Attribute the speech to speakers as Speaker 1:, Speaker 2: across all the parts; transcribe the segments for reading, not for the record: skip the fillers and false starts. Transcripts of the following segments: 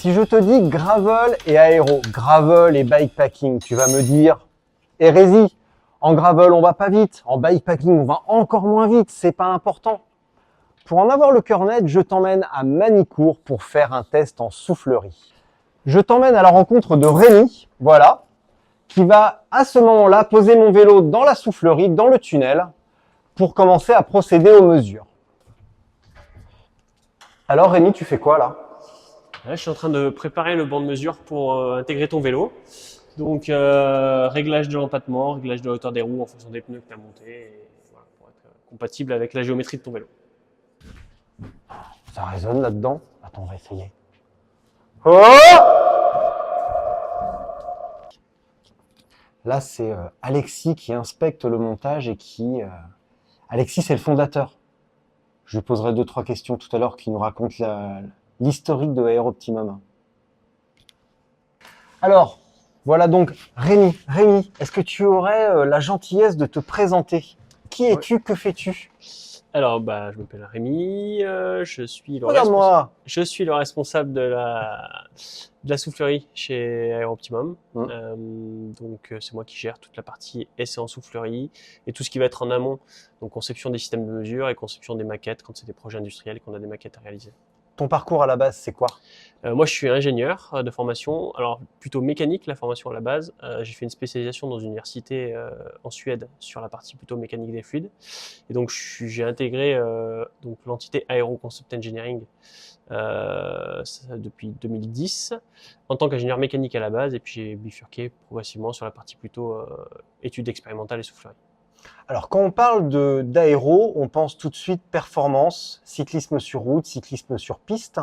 Speaker 1: Si je te dis gravel et aéro, gravel et bikepacking, tu vas me dire hérésie. En gravel, on va pas vite. En bikepacking, on va encore moins vite. C'est pas important. Pour en avoir le cœur net, je t'emmène à Manicourt pour faire un test en soufflerie. Je t'emmène à la rencontre de Rémi, voilà, qui va à ce moment-là poser mon vélo dans la soufflerie, dans le tunnel, pour commencer à procéder aux mesures. Alors Rémi, tu fais quoi là?
Speaker 2: Là, je suis en train de préparer le banc de mesure pour intégrer ton vélo. Donc, réglage de l'empattement, réglage de la hauteur des roues en fonction des pneus que tu as montés, et voilà, pour être compatible avec la géométrie de ton vélo.
Speaker 1: Ça résonne là-dedans. Attends, on va essayer. Oh! Là, c'est Alexis qui inspecte le montage et qui... Alexis, c'est le fondateur. Je lui poserai 2-3 questions tout à l'heure qui nous raconte l'historique de Aéroptimum. Alors, voilà donc Rémi. Rémi, est-ce que tu aurais la gentillesse de te présenter? Qui es-tu? Que fais-tu?
Speaker 2: Alors, je m'appelle Rémi, je suis
Speaker 1: Regarde-moi.
Speaker 2: le responsable de la soufflerie chez Aéroptimum. Donc, c'est moi qui gère toute la partie essai en soufflerie et tout ce qui va être en amont. Donc, conception des systèmes de mesure et conception des maquettes quand c'est des projets industriels et qu'on a des maquettes à réaliser.
Speaker 1: Ton parcours à la base, c'est quoi?
Speaker 2: Moi, je suis ingénieur de formation, alors plutôt mécanique la formation à la base. J'ai fait une spécialisation dans une université en Suède sur la partie plutôt mécanique des fluides. Et donc, j'ai intégré donc l'entité Aero Concept Engineering depuis 2010 en tant qu'ingénieur mécanique à la base. Et puis, j'ai bifurqué progressivement sur la partie plutôt études expérimentales et soufflerie.
Speaker 1: Alors, quand on parle d'aéro, on pense tout de suite performance, cyclisme sur route, cyclisme sur piste.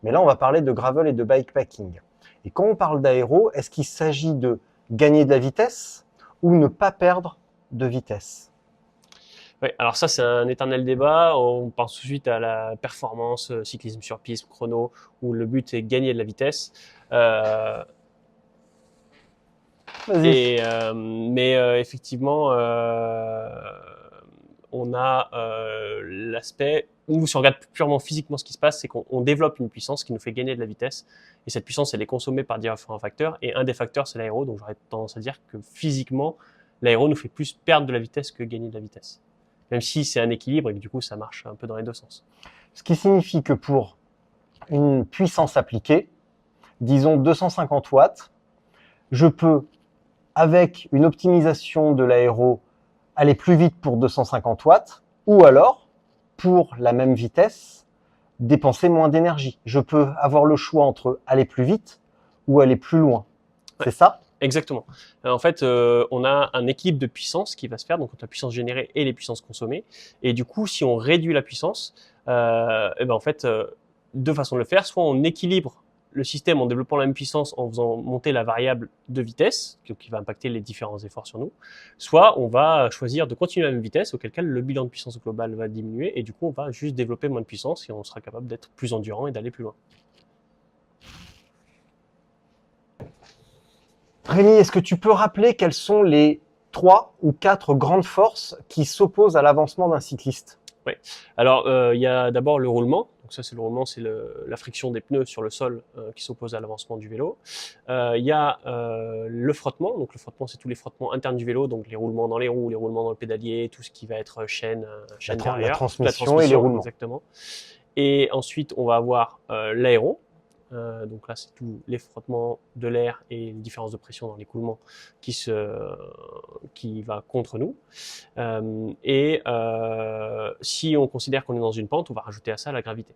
Speaker 1: Mais là, on va parler de gravel et de bikepacking. Et quand on parle d'aéro, est-ce qu'il s'agit de gagner de la vitesse ou ne pas perdre de vitesse?
Speaker 2: Oui, alors ça, c'est un éternel débat. On pense tout de suite à la performance, cyclisme sur piste, chrono, où le but est de gagner de la vitesse. Mais effectivement, on a l'aspect où, si on regarde purement physiquement ce qui se passe, c'est qu'on développe une puissance qui nous fait gagner de la vitesse. Et cette puissance, elle est consommée par différents facteurs. Et un des facteurs, c'est l'aéro. Donc, j'aurais tendance à dire que physiquement, l'aéro nous fait plus perdre de la vitesse que gagner de la vitesse. Même si c'est un équilibre et que du coup, ça marche un peu dans les deux sens.
Speaker 1: Ce qui signifie que pour une puissance appliquée, disons 250 watts, je peux, avec une optimisation de l'aéro, aller plus vite pour 250 watts, ou alors, pour la même vitesse, dépenser moins d'énergie. Je peux avoir le choix entre aller plus vite ou aller plus loin.
Speaker 2: Ouais.
Speaker 1: C'est ça?
Speaker 2: Exactement. En fait, on a un équilibre de puissance qui va se faire, donc la puissance générée et les puissances consommées. Et du coup, si on réduit la puissance, en fait, deux façons de le faire. Soit on équilibre le système en développant la même puissance en faisant monter la variable de vitesse, qui va impacter les différents efforts sur nous. Soit on va choisir de continuer à la même vitesse, auquel cas le bilan de puissance globale va diminuer et du coup on va juste développer moins de puissance et on sera capable d'être plus endurant et d'aller plus loin.
Speaker 1: Rémi, est-ce que tu peux rappeler quelles sont les 3 ou 4 grandes forces qui s'opposent à l'avancement d'un cycliste?
Speaker 2: Oui. Alors, il y a d'abord le roulement. Donc ça, c'est le roulement, c'est la friction des pneus sur le sol qui s'oppose à l'avancement du vélo. Il y a le frottement. Donc le frottement, c'est tous les frottements internes du vélo, donc les roulements dans les roues, les roulements dans le pédalier, tout ce qui va être chaîne derrière,
Speaker 1: la transmission et les roulements.
Speaker 2: Exactement. Et ensuite, on va avoir l'aéro. Donc là, c'est tous les frottements de l'air et les différences de pression dans l'écoulement qui va contre nous. Si on considère qu'on est dans une pente, on va rajouter à ça la gravité.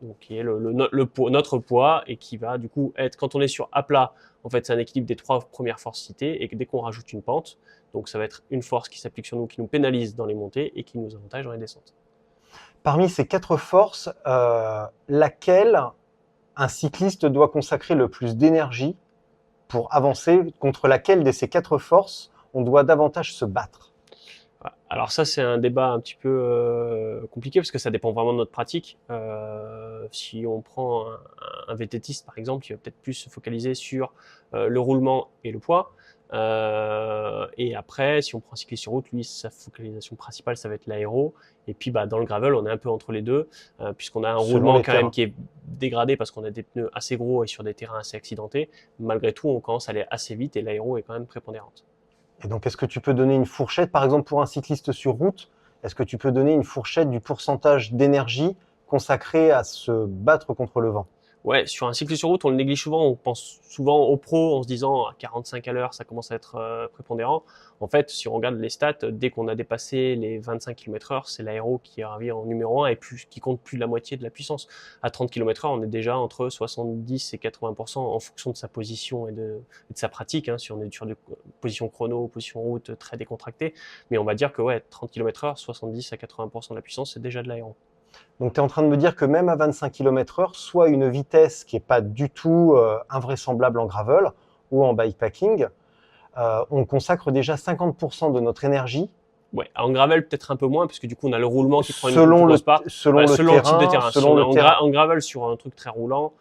Speaker 2: Donc qui est notre poids et qui va du coup être, quand on est sur à plat, en fait c'est un équilibre des 3 premières forces citées et que dès qu'on rajoute une pente, donc ça va être une force qui s'applique sur nous, qui nous pénalise dans les montées et qui nous avantage dans les descentes.
Speaker 1: Parmi ces 4 forces, laquelle un cycliste doit consacrer le plus d'énergie pour avancer, contre laquelle de ces 4 forces on doit davantage se battre?
Speaker 2: Alors ça, c'est un débat un petit peu compliqué parce que ça dépend vraiment de notre pratique. Si on prend un VTTiste, par exemple, il va peut-être plus se focaliser sur le roulement et le poids. Et après, si on prend un cycliste sur route, lui, sa focalisation principale, ça va être l'aéro. Et puis, dans le gravel, on est un peu entre les deux, puisqu'on a un
Speaker 1: Selon
Speaker 2: roulement
Speaker 1: les
Speaker 2: quand même
Speaker 1: terrains.
Speaker 2: qui est dégradé parce qu'on a des pneus assez gros et sur des terrains assez accidentés. Malgré tout, on commence à aller assez vite et l'aéro est quand même prépondérante.
Speaker 1: Et donc, est-ce que tu peux donner une fourchette, par exemple, pour un cycliste sur route, est-ce que tu peux donner une fourchette du pourcentage d'énergie consacré à se battre contre le vent?
Speaker 2: Ouais, sur un cycle sur route, on le néglige souvent. On pense souvent au pro en se disant à 45 à l'heure, ça commence à être prépondérant. En fait, si on regarde les stats, dès qu'on a dépassé les 25 km/h, c'est l'aéro qui arrive en numéro 1 et qui compte plus de la moitié de la puissance. À 30 km/h, on est déjà entre 70 et 80% en fonction de sa position et de sa pratique. Hein, si on est sur des positions chrono, position route très décontractée. Mais on va dire que 30 km/h, 70 à 80% de la puissance, c'est déjà de l'aéro.
Speaker 1: Donc, tu es en train de me dire que même à 25 km/h, soit une vitesse qui n'est pas du tout invraisemblable en gravel ou en bikepacking, on consacre déjà 50% de notre énergie
Speaker 2: Ouais, en gravel peut-être un peu moins parce que du coup on a le roulement qui prend une plus
Speaker 1: selon
Speaker 2: grosse part.
Speaker 1: selon
Speaker 2: Ouais,
Speaker 1: le
Speaker 2: selon le type de
Speaker 1: terrain.
Speaker 2: terrain. Si
Speaker 1: Selon
Speaker 2: on est
Speaker 1: le terrain.
Speaker 2: en gravel sur un truc très roulant,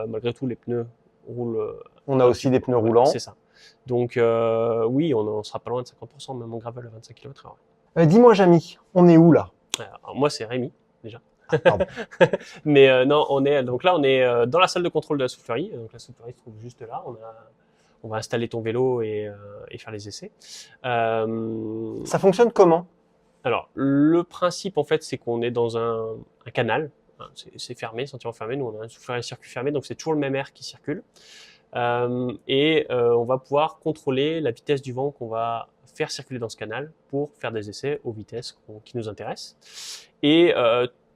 Speaker 2: malgré tout les pneus roulent.
Speaker 1: On a aussi des pneus
Speaker 2: Ouais,
Speaker 1: roulants.
Speaker 2: c'est ça. Donc oui, on sera pas loin de 50% même en gravel à 25 km/h.
Speaker 1: Dis-moi, Jamy, on est où là?
Speaker 2: Alors, moi c'est Rémi déjà.
Speaker 1: Pardon.
Speaker 2: Mais non, on est dans la salle de contrôle de la soufflerie. Donc la soufflerie se trouve juste là. On va installer ton vélo et faire les essais.
Speaker 1: Ça fonctionne comment?
Speaker 2: Alors, le principe, en fait, c'est qu'on est dans un canal. Hein, c'est fermé, sentiment fermé. Nous, on a un souffleur et circuit fermé, donc c'est toujours le même air qui circule. On va pouvoir contrôler la vitesse du vent qu'on va faire circuler dans ce canal pour faire des essais aux vitesses qui nous intéressent. Et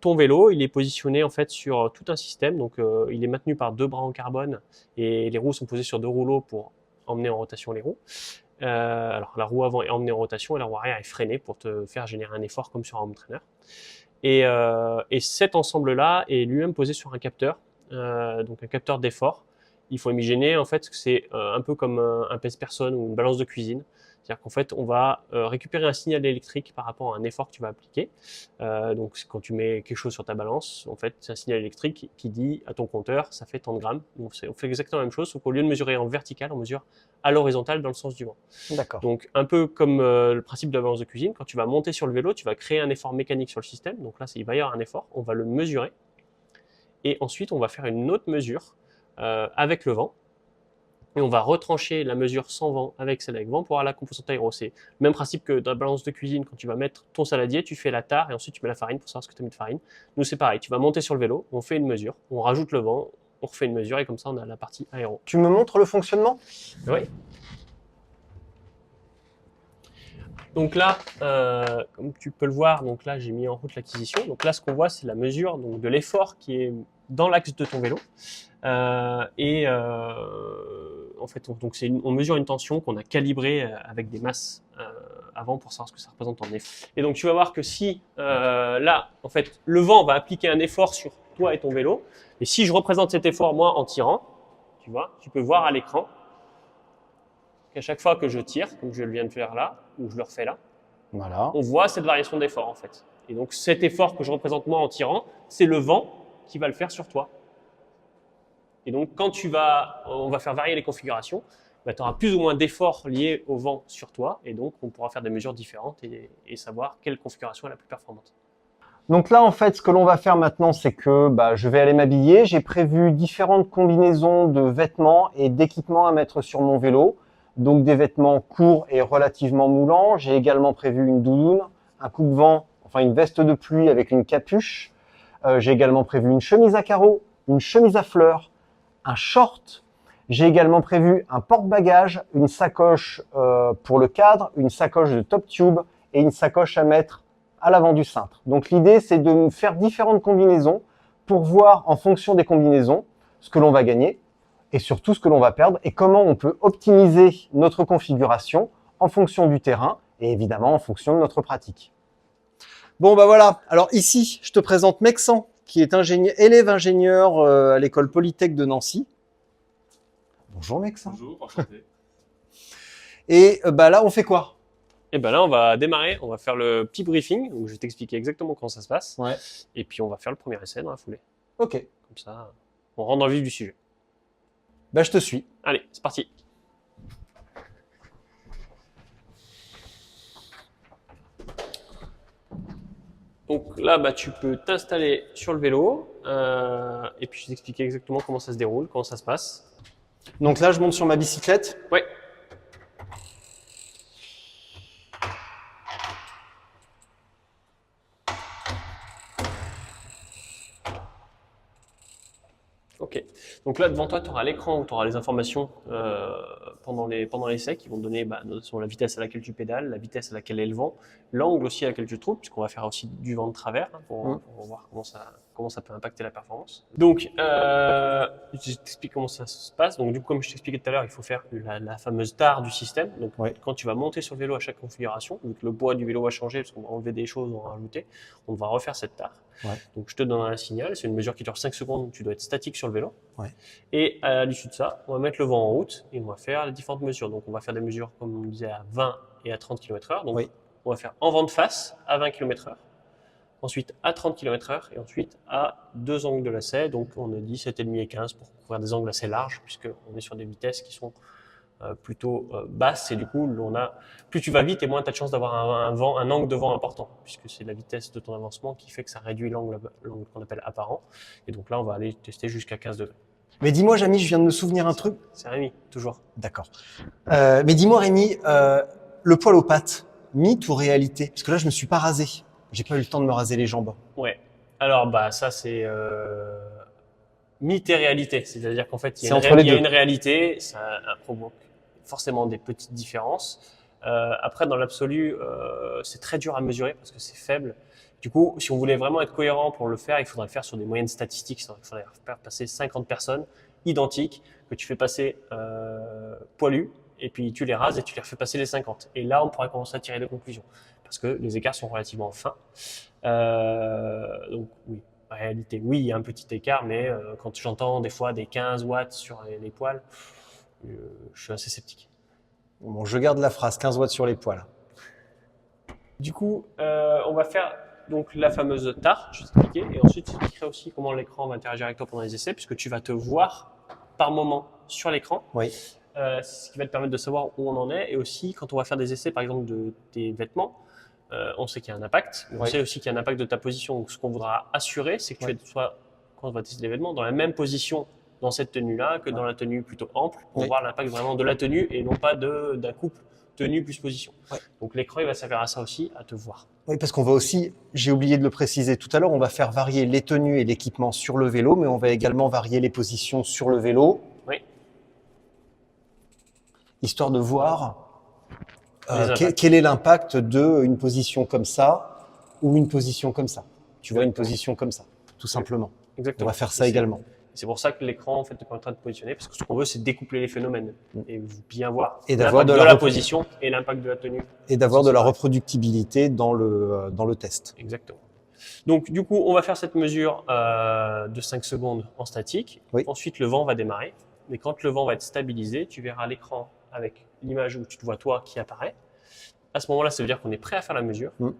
Speaker 2: ton vélo, il est positionné en fait sur tout un système. Donc, il est maintenu par 2 bras en carbone et les roues sont posées sur 2 rouleaux pour emmener en rotation les roues. Alors la roue avant est emmenée en rotation et la roue arrière est freinée pour te faire générer un effort comme sur un home trainer. Et cet ensemble-là est lui-même posé sur un capteur, donc un capteur d'effort. Il faut imaginer en fait que c'est un peu comme un pèse-personne ou une balance de cuisine. C'est-à-dire qu'en fait, on va récupérer un signal électrique par rapport à un effort que tu vas appliquer. Donc, quand tu mets quelque chose sur ta balance, en fait, c'est un signal électrique qui dit à ton compteur, ça fait tant de grammes. Donc, on fait exactement la même chose, sauf qu'au lieu de mesurer en vertical, on mesure à l'horizontale dans le sens du vent.
Speaker 1: D'accord.
Speaker 2: Donc, un peu comme le principe de la balance de cuisine, quand tu vas monter sur le vélo, tu vas créer un effort mécanique sur le système. Donc là, il va y avoir un effort, on va le mesurer. Et ensuite, on va faire une autre mesure avec le vent. Et on va retrancher la mesure sans vent avec celle avec vent pour avoir la composante aéro. C'est le même principe que dans la balance de cuisine, quand tu vas mettre ton saladier, tu fais la tare et ensuite tu mets la farine pour savoir ce que tu as mis de farine. Nous, c'est pareil, tu vas monter sur le vélo, on fait une mesure, on rajoute le vent, on refait une mesure et comme ça, on a la partie aéro.
Speaker 1: Tu me montres le fonctionnement?
Speaker 2: Oui. Donc là, comme tu peux le voir, donc là j'ai mis en route l'acquisition. Donc là, ce qu'on voit, c'est la mesure donc, de l'effort qui est dans l'axe de ton vélo. En fait, on mesure une tension qu'on a calibrée avec des masses avant pour savoir ce que ça représente en effort. Et donc tu vas voir que si là, en fait, le vent va appliquer un effort sur toi et ton vélo, et si je représente cet effort moi en tirant, tu vois, tu peux voir à l'écran qu'à chaque fois que je tire, comme je viens de faire là, ou je le refais là,
Speaker 1: Voilà.
Speaker 2: on voit cette variation d'effort en fait. Et donc cet effort que je représente moi en tirant, c'est le vent qui va le faire sur toi. Et donc quand on va faire varier les configurations, tu auras plus ou moins d'efforts liés au vent sur toi, et donc on pourra faire des mesures différentes et savoir quelle configuration est la plus performante.
Speaker 1: Donc là, en fait, ce que l'on va faire maintenant, c'est que je vais aller m'habiller. J'ai prévu différentes combinaisons de vêtements et d'équipements à mettre sur mon vélo. Donc des vêtements courts et relativement moulants. J'ai également prévu une doudoune, un coupe-vent, enfin une veste de pluie avec une capuche. J'ai également prévu une chemise à carreaux, une chemise à fleurs, un short. J'ai également prévu un porte-bagages, une sacoche pour le cadre, une sacoche de top tube et une sacoche à mettre à l'avant du cintre. Donc l'idée, c'est de faire différentes combinaisons pour voir en fonction des combinaisons ce que l'on va gagner et surtout ce que l'on va perdre et comment on peut optimiser notre configuration en fonction du terrain et évidemment en fonction de notre pratique. Bon voilà, alors ici, je te présente Mexan, qui est élève ingénieur à l'école Polytech de Nancy. Bonjour Mexan.
Speaker 3: Bonjour, enchanté.
Speaker 1: Et là, on fait quoi?
Speaker 2: Et ben là, on va démarrer, on va faire le petit briefing, où je vais t'expliquer exactement comment ça se passe.
Speaker 1: Ouais.
Speaker 2: Et puis on va faire le premier essai dans la foulée.
Speaker 1: Ok.
Speaker 2: Comme ça, on rentre dans le vif du sujet.
Speaker 1: Je te suis.
Speaker 2: Allez, c'est parti. Donc là, bah, tu peux t'installer sur le vélo et puis je vais t'expliquer exactement comment ça se déroule, comment ça se passe.
Speaker 1: Donc là, je monte sur ma bicyclette.
Speaker 2: Ouais. Ok. Donc là, devant toi, tu auras l'écran où tu auras les informations pendant l'essai qui vont te donner sur la vitesse à laquelle tu pédales, la vitesse à laquelle est le vent, l'angle aussi à laquelle tu te trouves, puisqu'on va faire aussi du vent de travers pour voir comment ça peut impacter la performance. Donc, je t'explique comment ça se passe. Donc, du coup, comme je t'expliquais tout à l'heure, il faut faire la fameuse tare du système. Donc, quand tu vas monter sur le vélo à chaque configuration, vu que le poids du vélo va changer, parce qu'on va enlever des choses, on va rajouter, on va refaire cette tare. Donc, je te donne un signal. C'est une mesure qui dure 5 secondes. Tu dois être statique sur le vélo. Et à l'issue de ça, on va mettre le vent en route et on va faire les différentes mesures. Donc, on va faire des mesures, comme on disait, à 20 et à 30 km/h. Donc, on va faire en vent de face à 20 km/h. Ensuite à 30 km/h et ensuite à 2 angles de lacet. Donc, on a dit 7,5 et 15 pour couvrir des angles assez larges puisqu'on est sur des vitesses qui sont plutôt basse et du coup plus tu vas vite et moins tu as de chance d'avoir un angle de vent important puisque c'est la vitesse de ton avancement qui fait que ça réduit l'angle qu'on appelle apparent et donc là on va aller tester jusqu'à 15 degrés.
Speaker 1: Mais dis-moi Jamy, je viens de me souvenir un truc.
Speaker 2: C'est Rémi, toujours.
Speaker 1: D'accord. Mais dis-moi Rémi, le poil aux pattes, mythe ou réalité? Parce que là je me suis pas rasé, j'ai pas eu le temps de me raser les jambes.
Speaker 2: Ouais, alors ça c'est mythe et réalité, c'est-à-dire qu'en fait il y a une réalité, ça provoque forcément des petites différences. Après, dans l'absolu, c'est très dur à mesurer parce que c'est faible. Du coup, si on voulait vraiment être cohérent pour le faire, il faudrait le faire sur des moyennes statistiques. Il faudrait faire passer 50 personnes identiques que tu fais passer poilus et puis tu les rases et tu les refais passer les 50. Et là, on pourrait commencer à tirer des conclusions parce que les écarts sont relativement fins. Donc oui, en réalité, oui, il y a un petit écart, mais quand j'entends des fois des 15 watts sur les poils, je suis assez sceptique.
Speaker 1: Bon, je garde la phrase 15 watts sur les poils.
Speaker 2: Du coup, on va faire donc la fameuse tare, je vais t'expliquer, et ensuite je t'expliquerai aussi comment l'écran va interagir avec toi pendant les essais, puisque tu vas te voir par moment sur l'écran.
Speaker 1: Oui.
Speaker 2: Ce qui va te permettre de savoir où on en est, et aussi quand on va faire des essais, par exemple de tes vêtements, on sait qu'il y a un impact, mais on sait aussi qu'il y a un impact de ta position. Donc ce qu'on voudra assurer, c'est que tu sois, quand on va tester les vêtements, dans la même position dans cette tenue-là que dans la tenue plutôt ample pour voir l'impact vraiment de la tenue et non pas d'un couple tenue plus position. Donc l'écran il va servir à ça aussi, à te voir.
Speaker 1: Oui, parce qu'on va aussi, j'ai oublié de le préciser tout à l'heure, on va faire varier les tenues et l'équipement sur le vélo, mais on va également varier les positions sur le vélo.
Speaker 2: Oui.
Speaker 1: Histoire de voir quel est l'impact d'une position comme ça ou une position comme ça. Tu vois, une position comme ça, tout simplement.
Speaker 2: Exactement.
Speaker 1: On va faire ça également.
Speaker 2: C'est pour ça que l'écran en fait te permettra de positionner, parce que ce qu'on veut c'est découpler les phénomènes et bien voir
Speaker 1: l'impact
Speaker 2: de la position et l'impact de la tenue.
Speaker 1: Et d'avoir de la reproductibilité dans le test.
Speaker 2: Exactement. Donc du coup on va faire cette mesure de 5 secondes en statique. Ensuite le vent va démarrer, mais quand le vent va être stabilisé, tu verras l'écran avec l'image où tu te vois toi qui apparaît. À ce moment-là, ça veut dire qu'on est prêt à faire la mesure. Donc,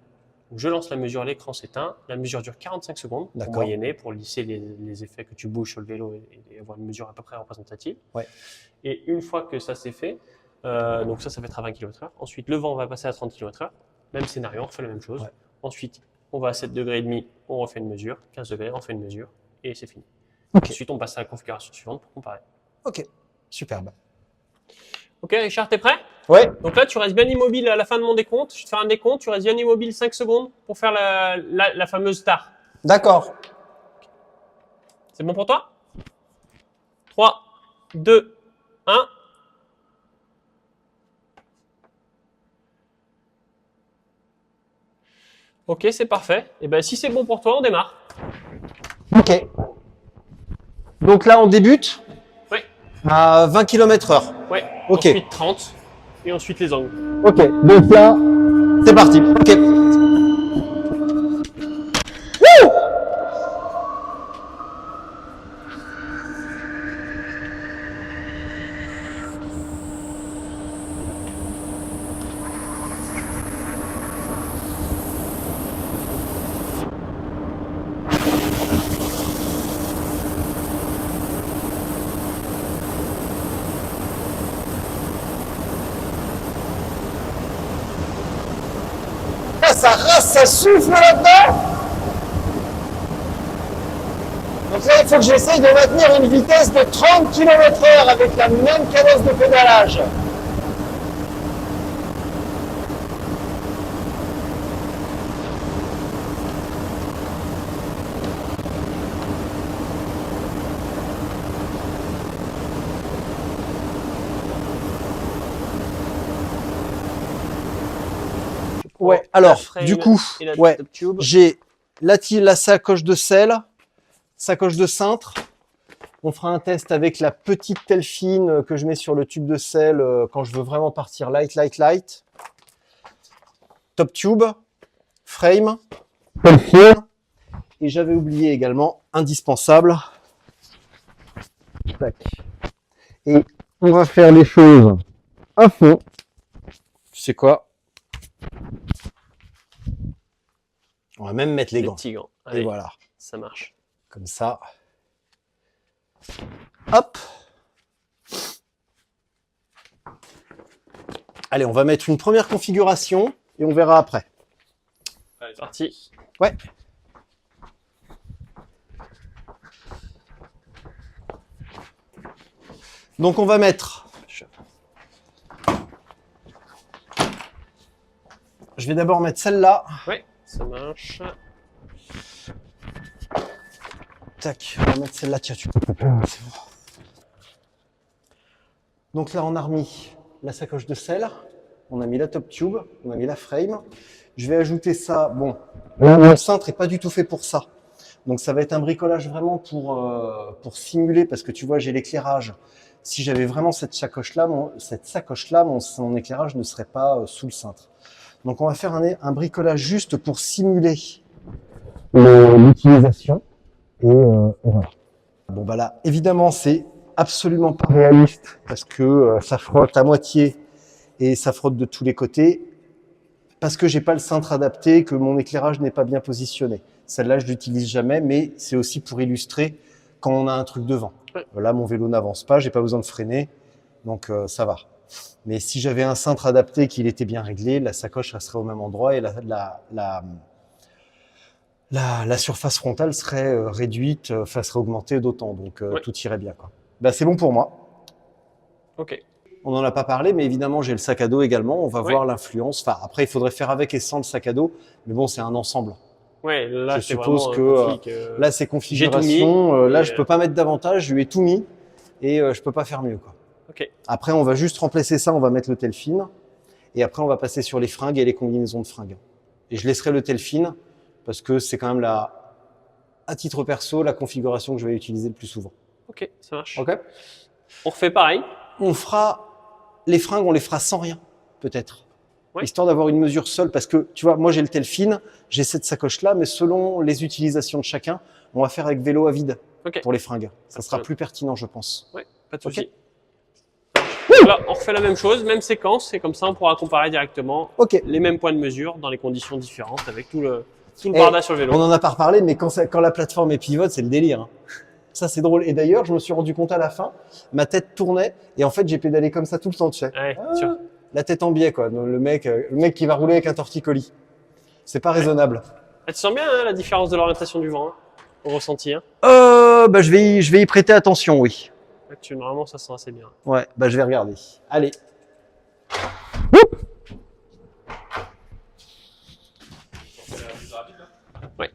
Speaker 2: je lance la mesure, l'écran s'éteint. La mesure dure 45 secondes pour moyenner, pour lisser les effets que tu bouges sur le vélo et avoir une mesure à peu près représentative. Et une fois que ça c'est fait, donc ça va être à 20 km/h. Ensuite, le vent va passer à 30 km/h. Même scénario, on refait la même chose. Ensuite, on va à 7,5 degrés, on refait une mesure. 15 degrés, on fait une mesure. Et c'est fini. Ensuite, on passe à la configuration suivante pour comparer.
Speaker 1: Ok, superbe.
Speaker 2: Ok, Richard, t'es prêt?
Speaker 1: Oui.
Speaker 2: Donc là, tu restes bien immobile à la fin de mon décompte. Je vais te faire un décompte. Tu restes bien immobile 5 secondes pour faire la fameuse tare.
Speaker 1: D'accord.
Speaker 2: C'est bon pour toi? 3, 2, 1. Ok, c'est parfait. Et ben, si c'est bon pour toi, on démarre.
Speaker 1: Ok. Donc là, on débute à 20 km/h.
Speaker 2: Oui.
Speaker 1: Ok.
Speaker 2: Ensuite 30 et ensuite les angles.
Speaker 1: Ok. Donc là, c'est parti. Ok. Wouh! Ça rase, ça souffle là-dedans. Donc là, il faut que j'essaye de maintenir une vitesse de 30 km/h avec la même cadence de pédalage. Ouais, alors, du coup, ouais, j'ai la sacoche de sel, sacoche de cintre. On fera un test avec la petite Telfin que je mets sur le tube de sel quand je veux vraiment partir light. Top tube, frame, Telfin. Et j'avais oublié également, indispensable. Tac. Et on va faire les choses à fond. Tu sais quoi? On va même mettre les gants.
Speaker 2: Petits gants.
Speaker 1: Et
Speaker 2: Allez,
Speaker 1: voilà.
Speaker 2: ça marche.
Speaker 1: Comme ça. Hop. Allez, on va mettre une première configuration et on verra après.
Speaker 2: Allez, c'est parti.
Speaker 1: Ouais. Donc on va mettre... Je vais d'abord mettre celle-là.
Speaker 2: Ouais, ça marche.
Speaker 1: Tac, on va mettre celle-là. Tiens, tu peux couper. C'est bon. Donc là, on a remis la sacoche de sel. On a mis la top tube. On a mis la frame. Je vais ajouter ça. Bon, là, le cintre n'est pas du tout fait pour ça. Donc ça va être un bricolage vraiment pour simuler, parce que tu vois, j'ai l'éclairage. Si j'avais vraiment cette sacoche-là, mon éclairage ne serait pas sous le cintre. Donc on va faire un bricolage juste pour simuler l'utilisation. Et voilà. Bon bah là, évidemment, c'est absolument pas réaliste parce que ça frotte à moitié et ça frotte de tous les côtés. Parce que j'ai pas le cintre adapté, que mon éclairage n'est pas bien positionné. Celle-là, je l'utilise jamais, mais c'est aussi pour illustrer quand on a un truc devant. Là, mon vélo n'avance pas, j'ai pas besoin de freiner, donc ça va. Mais si j'avais un cintre adapté, qu'il était bien réglé, la sacoche resterait au même endroit et la surface frontale serait réduite, serait augmentée d'autant, donc tout irait bien, quoi. Bah, c'est bon pour moi.
Speaker 2: Ok.
Speaker 1: On n'en a pas parlé, mais évidemment, j'ai le sac à dos également. On va voir l'influence. Enfin, après, il faudrait faire avec et sans le sac à dos, mais bon, c'est un ensemble.
Speaker 2: Ouais, là,
Speaker 1: je suppose que là, c'est configuration. Là, je peux pas mettre davantage. Je lui ai tout mis et je peux pas faire mieux, quoi.
Speaker 2: Ok.
Speaker 1: Après, on va juste remplacer ça. On va mettre le Telfin et après, on va passer sur les fringues et les combinaisons de fringues. Et je laisserai le Telfin parce que c'est quand même à titre perso, la configuration que je vais utiliser le plus souvent.
Speaker 2: Ok, ça marche.
Speaker 1: Ok.
Speaker 2: On refait pareil.
Speaker 1: On fera les fringues, on les fera sans rien, peut-être.
Speaker 2: Ouais.
Speaker 1: Histoire d'avoir une mesure seule, parce que, tu vois, moi j'ai le Telfin, j'ai cette sacoche-là, mais selon les utilisations de chacun, on va faire avec vélo à vide pour les fringues. Ça sera plus pertinent, je pense.
Speaker 2: Ouais, pas de souci.
Speaker 1: Okay.
Speaker 2: Là, on refait la même chose, même séquence, et comme ça, on pourra comparer directement les mêmes points de mesure dans les conditions différentes avec tout le barda sur le vélo.
Speaker 1: On en a pas reparlé, mais quand la plateforme est pivote, c'est le délire, hein. Ça, c'est drôle. Et d'ailleurs, je me suis rendu compte à la fin, ma tête tournait et en fait, j'ai pédalé comme ça tout le temps, tu sais.
Speaker 2: Ouais,
Speaker 1: la tête en biais, quoi. Le mec qui va rouler avec un torticolis. C'est pas raisonnable.
Speaker 2: Tu sens bien la différence de l'orientation du vent, au ressenti, hein?
Speaker 1: Bah, je vais y prêter attention, oui.
Speaker 2: Normalement, ça sent assez bien.
Speaker 1: Ouais, bah, je vais regarder. Allez.
Speaker 2: Ouais.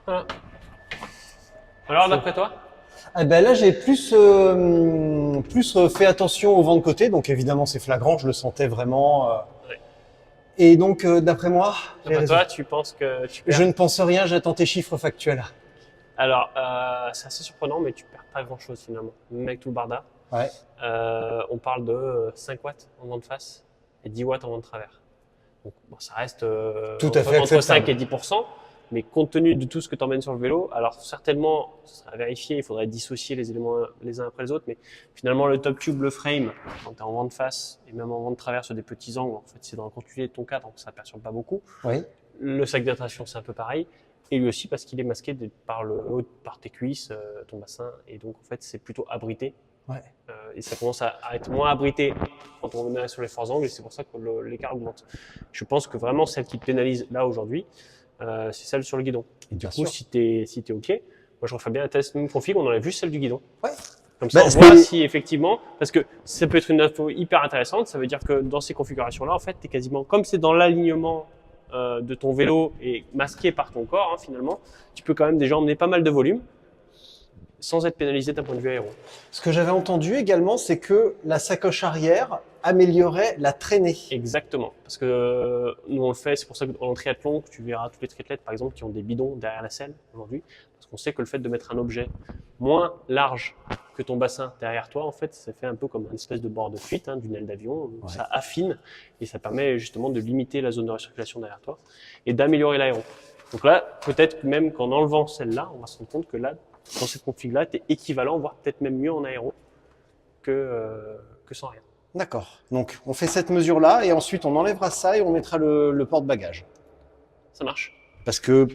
Speaker 2: Voilà. Alors, d'après toi?
Speaker 1: Ah ben là, j'ai plus fait attention au vent de côté, donc évidemment c'est flagrant, je le sentais vraiment.
Speaker 2: Ouais.
Speaker 1: Et donc, d'après moi,
Speaker 2: d'après toi, tu penses que tu perds?
Speaker 1: Je ne pense rien, j'attends tes chiffres factuels.
Speaker 2: Alors, c'est assez surprenant, mais tu perds pas grand-chose finalement, même avec tout le barda.
Speaker 1: Ouais.
Speaker 2: On parle de 5 watts en vent de face et 10 watts en vent de travers. Donc, bon, ça reste
Speaker 1: tout à fait
Speaker 2: entre 5 et 10%. Mais compte tenu de tout ce que tu emmènes sur le vélo, alors certainement, ça sera à vérifier, il faudrait dissocier les éléments les uns après les autres, mais finalement le top tube, le frame, quand tu es en vent de face et même en vent de travers sur des petits angles, en fait c'est dans le contuélé de ton cadre, donc ça ne perturbe pas beaucoup.
Speaker 1: Oui.
Speaker 2: Le sac d'attraction, c'est un peu pareil. Et lui aussi parce qu'il est masqué par le haut, par tes cuisses, ton bassin, et donc en fait c'est plutôt abrité.
Speaker 1: Ouais.
Speaker 2: Et ça commence à être moins abrité quand on est sur les forts angles, et c'est pour ça que l'écart augmente. Je pense que vraiment celle qui te pénalise là aujourd'hui, c'est celle sur le guidon. Et du coup, si t'es OK, moi je referais bien un test même config, on enlève juste celle du guidon.
Speaker 1: Ouais.
Speaker 2: Comme ça, on voit si effectivement, parce que ça peut être une info hyper intéressante, ça veut dire que dans ces configurations-là, en fait, t'es quasiment, comme c'est dans l'alignement de ton vélo et masqué par ton corps, hein, finalement, tu peux quand même déjà emmener pas mal de volume sans être pénalisé d'un point de vue aéro.
Speaker 1: Ce que j'avais entendu également, c'est que la sacoche arrière améliorait la traînée.
Speaker 2: Exactement, parce que nous on le fait, c'est pour ça que dans le triathlon, tu verras tous les triathlètes par exemple qui ont des bidons derrière la selle aujourd'hui, parce qu'on sait que le fait de mettre un objet moins large que ton bassin derrière toi, en fait, ça fait un peu comme une espèce de bord de fuite, d'une aile d'avion,
Speaker 1: Ouais.
Speaker 2: Ça affine et ça permet justement de limiter la zone de recirculation derrière toi et d'améliorer l'aéro. Donc là, peut-être même qu'en enlevant celle-là, on va se rendre compte que là, dans cette config-là, tu es équivalent, voire peut-être même mieux en aéro que sans rien.
Speaker 1: D'accord. Donc, on fait cette mesure-là et ensuite on enlèvera ça et on mettra le porte-bagages.
Speaker 2: Ça marche.
Speaker 1: Parce que,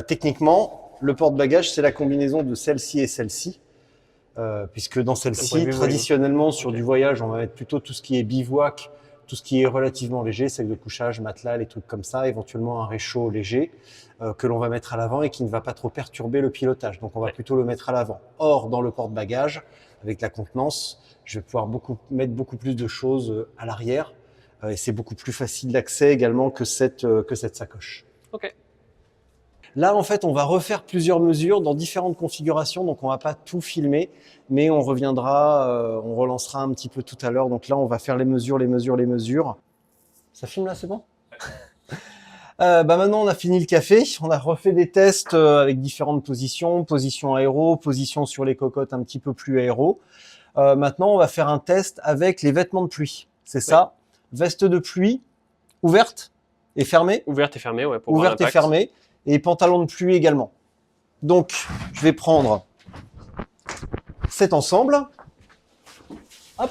Speaker 1: techniquement, le porte-bagages, c'est la combinaison de celle-ci et celle-ci. Puisque dans
Speaker 2: D'un point de
Speaker 1: celle-ci,
Speaker 2: vue
Speaker 1: traditionnellement, sur
Speaker 2: Ok.
Speaker 1: du voyage, on va mettre plutôt tout ce qui est bivouac, tout ce qui est relativement léger, sac de couchage, matelas, les trucs comme ça, éventuellement un réchaud léger que l'on va mettre à l'avant et qui ne va pas trop perturber le pilotage. Donc on va
Speaker 2: Ouais.
Speaker 1: plutôt le mettre à l'avant. Or, dans le porte-bagages, avec la contenance, je vais pouvoir mettre beaucoup plus de choses à l'arrière et c'est beaucoup plus facile d'accès également que cette sacoche.
Speaker 2: Ok.
Speaker 1: Là, en fait, on va refaire plusieurs mesures dans différentes configurations, donc on va pas tout filmer, mais on reviendra, on relancera un petit peu tout à l'heure. Donc là, on va faire les mesures. Ça filme là, c'est bon? Maintenant, on a fini le café. On a refait des tests avec différentes positions, position aéro, position sur les cocottes un petit peu plus aéro. Maintenant, on va faire un test avec les vêtements de pluie. C'est ça, veste de pluie, ouverte et fermée.
Speaker 2: Ouverte et fermée, ouais. Pour
Speaker 1: Ouverte et fermée. Et pantalon de pluie également. Donc, je vais prendre cet ensemble. Hop.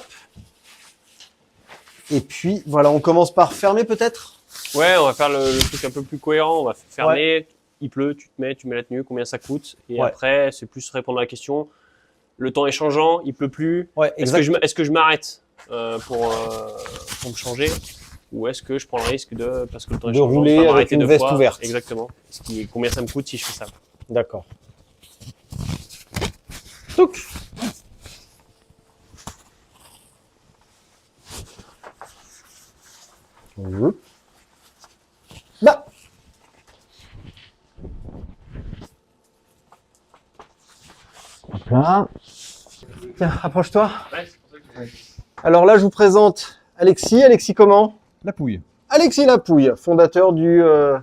Speaker 1: Et puis, voilà, on commence par fermer peut-être.
Speaker 2: Ouais, on va faire le truc un peu plus cohérent. On va fermer. Il pleut, tu mets la tenue, combien ça coûte. Et après, c'est plus répondre à la question. Le temps est changeant, il pleut plus.
Speaker 1: Ouais,
Speaker 2: Est-ce que je m'arrête pour me changer? Ou est-ce que je prends le risque parce que le temps est
Speaker 1: de
Speaker 2: changeant,
Speaker 1: rouler
Speaker 2: pas
Speaker 1: avec
Speaker 2: m'arrêter
Speaker 1: une
Speaker 2: deux
Speaker 1: veste
Speaker 2: fois.
Speaker 1: ouverte.
Speaker 2: Exactement. Combien ça me coûte si je fais ça?
Speaker 1: D'accord. Touc. Là. Hop là. Tiens, approche-toi.
Speaker 2: Ouais, c'est pour ça que
Speaker 1: Alors là, je vous présente Alexis. Alexis comment?
Speaker 3: La pouille
Speaker 1: Alexis Lapouille, fondateur
Speaker 3: de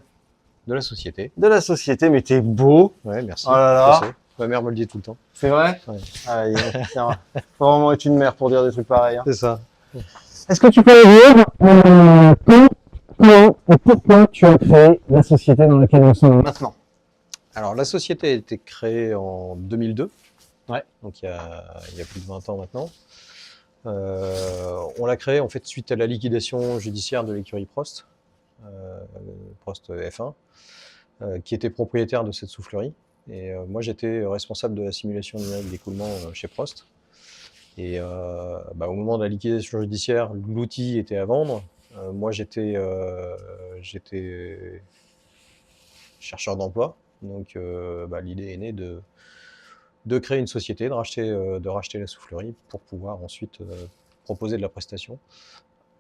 Speaker 3: la société.
Speaker 1: de la société. Mais t'es beau.
Speaker 3: Ouais, merci.
Speaker 1: Oh là là.
Speaker 3: Je sais. Ma mère me le dit tout le temps.
Speaker 1: C'est vrai?
Speaker 3: Ouais.
Speaker 1: Ah, tiens, faut vraiment être une mère pour dire des trucs pareils. Hein.
Speaker 3: C'est ça.
Speaker 1: Est-ce que tu peux me dire comment et pourquoi tu as créé la société dans laquelle nous sommes maintenant?
Speaker 3: Alors, la société a été créée en 2002.
Speaker 1: Ouais.
Speaker 3: Donc, il y a plus de 20 ans maintenant. On l'a créée en fait suite à la liquidation judiciaire de l'écurie Prost, Prost F1, qui était propriétaire de cette soufflerie. Et moi, j'étais responsable de la simulation numérique d'écoulement chez Prost. Et au moment de la liquidation judiciaire, l'outil était à vendre. Moi, j'étais chercheur d'emploi. Donc, l'idée est née de créer une société, de racheter la soufflerie pour pouvoir ensuite proposer de la prestation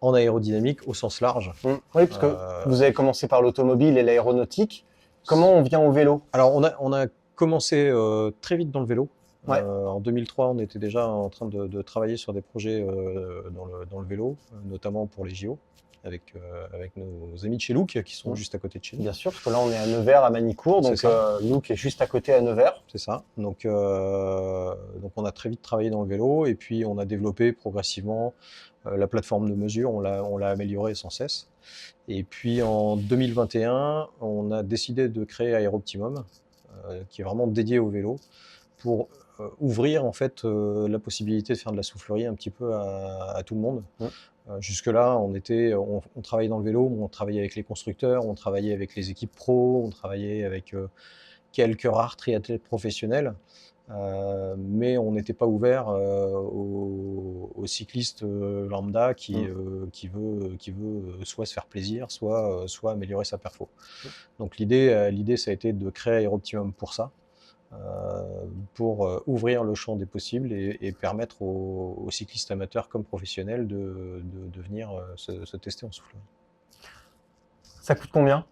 Speaker 3: en aérodynamique au sens large.
Speaker 1: Oui, parce que vous avez commencé par l'automobile et l'aéronautique. Comment on vient au vélo?
Speaker 3: Alors, on a commencé très vite dans le vélo.
Speaker 1: Ouais.
Speaker 3: En 2003, on était déjà en train de travailler sur des projets dans le vélo, notamment pour les JO, avec nos amis de chez Look qui sont juste à côté de chez nous.
Speaker 1: Bien sûr, parce que là, on est à Nevers, à Manicourt, donc
Speaker 3: C'est ça.
Speaker 1: Look est juste à côté à Nevers.
Speaker 3: C'est ça. Donc on a très vite travaillé dans le vélo et puis on a développé progressivement la plateforme de mesure, on l'a améliorée sans cesse. Et puis en 2021, on a décidé de créer Aeroptimum, qui est vraiment dédié au vélo, pour ouvrir en fait la possibilité de faire de la soufflerie un petit peu à tout le monde. Jusque-là, on travaillait dans le vélo, on travaillait avec les constructeurs, on travaillait avec les équipes pro, on travaillait avec quelques rares triathlètes professionnels, mais on n'était pas ouvert aux cyclistes lambda qui veut soit se faire plaisir, soit améliorer sa perfo. Donc l'idée, ça a été de créer Aeroptimum pour ça. Pour ouvrir le champ des possibles et permettre aux cyclistes amateurs comme professionnels de venir se tester en soufflerie.
Speaker 1: Ça coûte combien?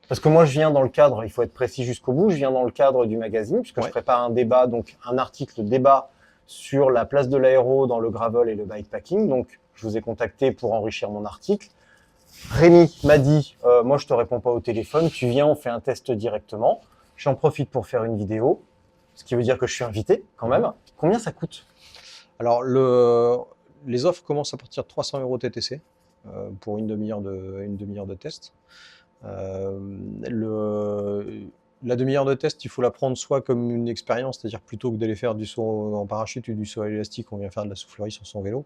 Speaker 1: Parce que moi, je viens dans le cadre, il faut être précis jusqu'au bout, je viens dans le cadre du magazine, puisque je prépare un débat, donc un article débat sur la place de l'aéro dans le gravel et le bikepacking. Donc, je vous ai contacté pour enrichir mon article. Rémi m'a dit, moi, je te réponds pas au téléphone, tu viens, on fait un test directement. J'en profite pour faire une vidéo. Ce qui veut dire que je suis invité quand même. Combien ça coûte?
Speaker 3: Alors, les offres commencent à partir de 300 € TTC pour une demi-heure de test. La demi-heure de test, il faut la prendre soit comme une expérience, c'est-à-dire plutôt que d'aller faire du saut en parachute ou du saut à l'élastique, on vient faire de la soufflerie sur son vélo.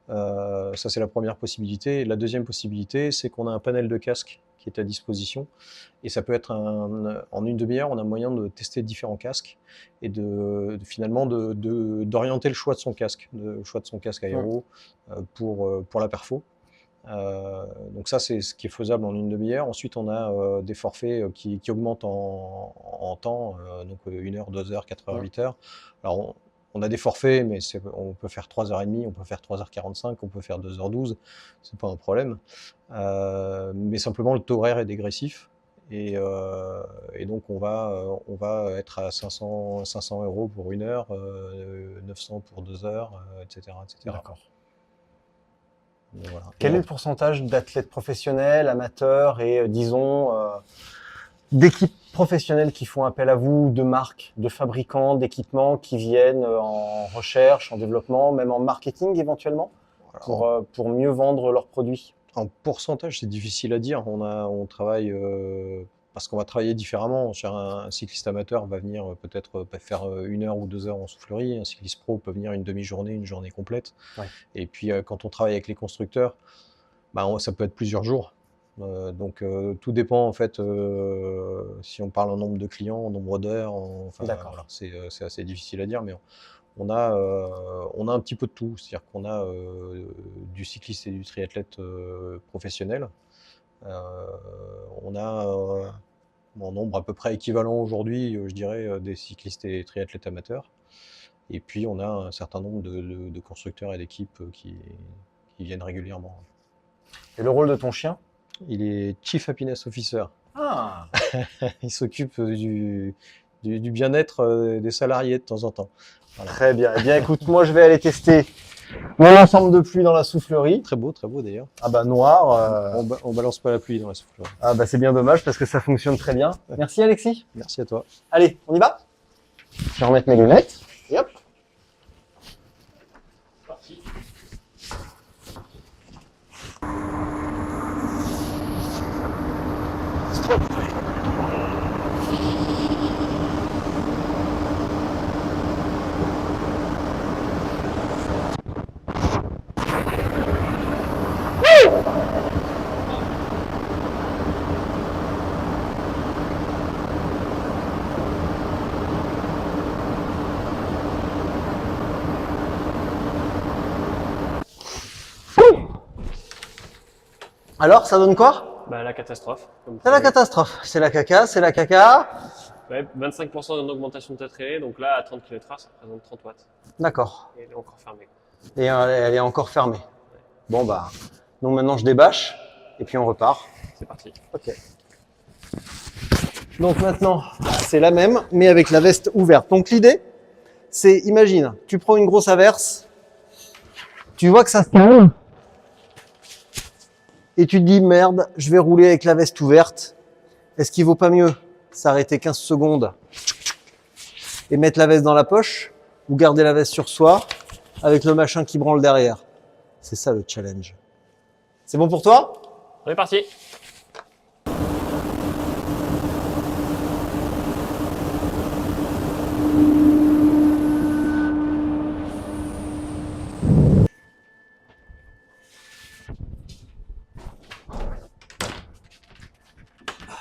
Speaker 3: Ça, c'est la première possibilité. La deuxième possibilité, c'est qu'on a un panel de casques qui est à disposition. Et ça peut être en une demi-heure, on a moyen de tester différents casques et finalement d'orienter le choix de son casque, aéro pour la perfo. Donc ça, c'est ce qui est faisable en une demi-heure. Ensuite, on a des forfaits qui augmentent en temps, donc 1 heure, 2 heures, 4 heures, 8 heures. Alors, on a des forfaits, mais on peut faire 3h30, on peut faire 3h45, on peut faire 2h12, c'est pas un problème. Mais simplement, le taux horaire est dégressif. Et donc, on va être à 500 € pour 1 heure, 900 pour 2 heures, etc.
Speaker 1: D'accord.
Speaker 3: Voilà.
Speaker 1: Quel est le pourcentage d'athlètes professionnels, amateurs et, disons, d'équipes professionnelles qui font appel à vous, de marques, de fabricants, d'équipements qui viennent en recherche, en développement, même en marketing éventuellement, pour mieux vendre leurs produits?
Speaker 3: En pourcentage, c'est difficile à dire. On travaille parce qu'on va travailler différemment. Un cycliste amateur va venir peut-être faire 1 heure ou 2 heures en soufflerie. Un cycliste pro peut venir une demi-journée, une journée complète.
Speaker 1: Ouais.
Speaker 3: Et puis quand on travaille avec les constructeurs, ça peut être plusieurs jours. Donc tout dépend en fait si on parle en nombre de clients, en nombre d'heures. Voilà, c'est assez difficile à dire, mais on a un petit peu de tout. C'est-à-dire qu'on a du cycliste et du triathlète professionnel. On a en nombre à peu près équivalent aujourd'hui, je dirais, des cyclistes et triathlètes amateurs. Et puis on a un certain nombre de constructeurs et d'équipes qui viennent régulièrement.
Speaker 1: Et le rôle de ton chien?
Speaker 3: Il est Chief Happiness Officer.
Speaker 1: Ah.
Speaker 3: Il s'occupe du bien-être des salariés de temps en temps. Voilà.
Speaker 1: Très bien. Eh bien, écoute, moi, je vais aller tester mon ensemble de pluie dans la soufflerie.
Speaker 3: Très beau d'ailleurs.
Speaker 1: Ah bah noir.
Speaker 3: On balance pas la pluie dans la soufflerie.
Speaker 1: Ah bah c'est bien dommage parce que ça fonctionne très bien. Merci Alexis.
Speaker 3: Merci à toi.
Speaker 1: Allez, on y va? Je vais remettre mes lunettes. Et hop. Alors, ça donne quoi?
Speaker 2: Bah, la catastrophe.
Speaker 1: C'est la catastrophe. C'est la caca, c'est la caca.
Speaker 2: Ouais, 25% d'augmentation de tête réelle, donc là, à 30 km/h, ça représente 30 watts.
Speaker 1: D'accord.
Speaker 2: Et elle est encore fermée.
Speaker 1: Et elle est encore fermée. Bon bah, donc maintenant je débâche et puis on repart.
Speaker 2: C'est parti.
Speaker 1: Ok. Donc maintenant, c'est la même, mais avec la veste ouverte. Donc l'idée, c'est, imagine, tu prends une grosse averse, tu vois que ça se calme, et tu te dis, merde, je vais rouler avec la veste ouverte. Est-ce qu'il vaut pas mieux s'arrêter 15 secondes et mettre la veste dans la poche, ou garder la veste sur soi avec le machin qui branle derrière? C'est ça le challenge. C'est bon pour toi?
Speaker 2: On est parti.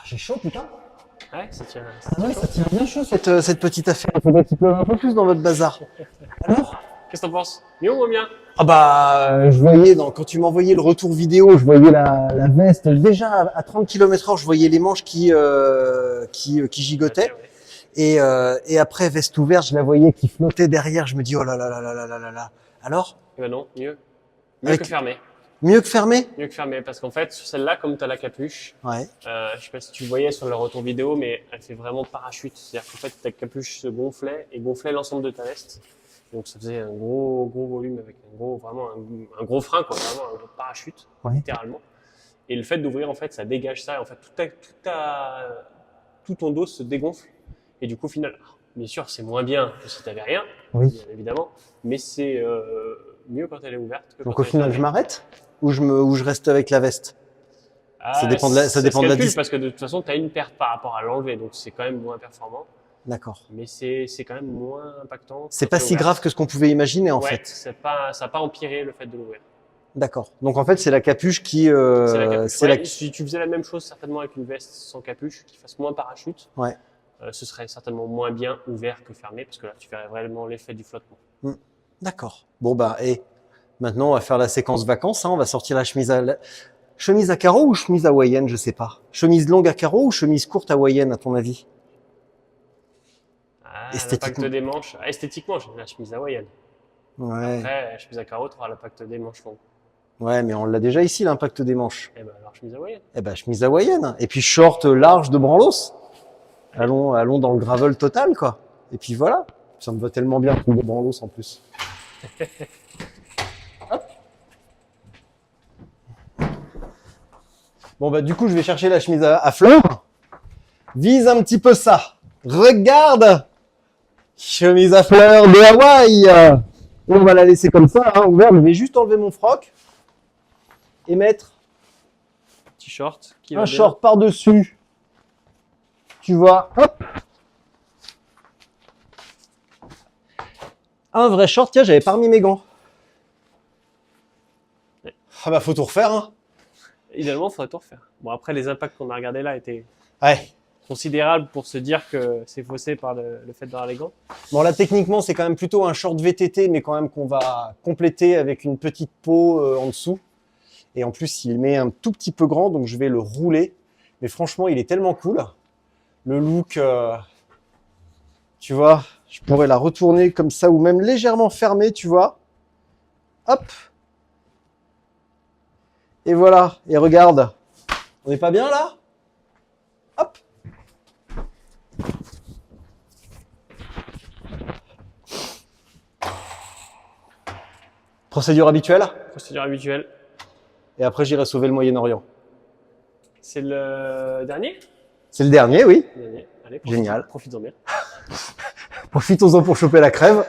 Speaker 1: J'ai chaud, putain.
Speaker 2: Ouais, ça tient.
Speaker 1: Ah ouais, ça tient bien chaud cette petite affaire. Il faudrait qu'il pleuve un peu plus dans votre bazar. Alors?
Speaker 2: Qu'est-ce que t'en penses? Mieux ou moins bien?
Speaker 1: Ah bah, je voyais quand tu m'envoyais le retour vidéo, je voyais la veste déjà à 30 km/h, je voyais les manches qui gigotaient. Et après, veste ouverte, je la voyais qui flottait derrière. Je me dis, oh là là là là là là là là. Alors?
Speaker 2: Eh ben non, mieux. Mieux
Speaker 1: Avec-
Speaker 2: que fermé.
Speaker 1: Mieux que fermé?
Speaker 2: Mieux que fermé, parce qu'en fait, sur celle-là, comme tu as la capuche,
Speaker 1: Ouais.
Speaker 2: je sais pas si tu voyais sur le retour vidéo, mais elle fait vraiment parachute. C'est-à-dire qu'en fait, ta capuche se gonflait et gonflait l'ensemble de ta veste. Donc ça faisait un gros volume avec vraiment un gros frein, quoi, vraiment un gros parachute,
Speaker 1: Ouais.
Speaker 2: littéralement. Et le fait d'ouvrir, en fait, ça dégage ça. Et en fait, tout ton dos se dégonfle. Et du coup, au final, bien sûr, c'est moins bien que si tu n'avais rien,
Speaker 1: Oui.
Speaker 2: bien évidemment, mais c'est mieux quand elle est ouverte. Que
Speaker 1: Donc
Speaker 2: quand
Speaker 1: au
Speaker 2: elle est
Speaker 1: final,
Speaker 2: fermée.
Speaker 1: je m'arrête ou je reste avec la veste? Ça dépend de la
Speaker 2: se
Speaker 1: distance.
Speaker 2: calcule parce que de toute façon, tu as une perte par rapport à l'enlever, donc c'est quand même moins performant,
Speaker 1: D'accord.
Speaker 2: mais c'est quand même moins impactant.
Speaker 1: C'est
Speaker 2: quand
Speaker 1: pas
Speaker 2: c'est
Speaker 1: si
Speaker 2: ouvert.
Speaker 1: grave que ce qu'on pouvait imaginer en
Speaker 2: Ouais,
Speaker 1: fait.
Speaker 2: ça n'a pas empiré le fait de l'ouvrir.
Speaker 1: D'accord. Donc en fait, c'est la capuche qui.
Speaker 2: C'est la capuche.
Speaker 1: c'est
Speaker 2: Ouais,
Speaker 1: la-
Speaker 2: Si tu faisais la même chose certainement avec une veste sans capuche, qui fasse moins parachute,
Speaker 1: Ouais.
Speaker 2: ce serait certainement moins bien ouvert que fermé, parce que là, tu verrais vraiment l'effet du flottement.
Speaker 1: D'accord. Bon bah, et maintenant, on va faire la séquence vacances. Hein. On va sortir la chemise à carreaux ou chemise hawaïenne, je sais pas. Chemise longue à carreaux ou chemise courte hawaïenne, à ton avis?
Speaker 2: Ah,
Speaker 1: Esthétiquement.
Speaker 2: l'impact des manches. Ah, esthétiquement, j'ai la chemise hawaïenne.
Speaker 1: Ouais.
Speaker 2: Après, chemise à carreaux, tu auras l'impact des manches longues.
Speaker 1: Ouais, mais on l'a déjà ici, l'impact des manches.
Speaker 2: Eh ben alors, chemise hawaïenne.
Speaker 1: Eh ben, chemise hawaïenne. Et puis short large de branlos. Allons dans le gravel total, quoi. Et puis voilà. Ça me va tellement bien, le de branlos en plus. Hop. Bon, bah, du coup, je vais chercher la chemise à fleurs. Vise un petit peu ça. Regarde! Chemise à fleurs de Hawaï. Et on va la laisser comme ça, hein, ouverte. Je vais juste enlever mon froc et mettre
Speaker 2: Petit short. Qui va
Speaker 1: un
Speaker 2: bien.
Speaker 1: short par-dessus. Tu vois, hop. Un vrai short. Tiens, j'avais pas remis mes gants.
Speaker 2: Ouais.
Speaker 1: Ah bah, faut tout refaire, hein.
Speaker 2: Idéalement, il faudrait tout refaire. Bon, après, les impacts qu'on a regardés là étaient
Speaker 1: Ouais.
Speaker 2: considérables pour se dire que c'est faussé par le fait d'avoir les gants.
Speaker 1: Bon, là, techniquement, c'est quand même plutôt un short VTT, mais quand même qu'on va compléter avec une petite peau en dessous. Et en plus, il met un tout petit peu grand, donc je vais le rouler. Mais franchement, il est tellement cool. Le look, tu vois, je pourrais la retourner comme ça, ou même légèrement fermée, tu vois. Hop. Et voilà. Et regarde. On n'est pas bien là? Hop. Procédure habituelle.
Speaker 2: Procédure habituelle.
Speaker 1: Et après, j'irai sauver le Moyen-Orient.
Speaker 2: C'est le dernier?
Speaker 1: C'est le dernier, oui.
Speaker 2: Le dernier. Allez,
Speaker 1: Génial.
Speaker 2: Profite-en bien.
Speaker 1: Profitons-en pour choper la crève.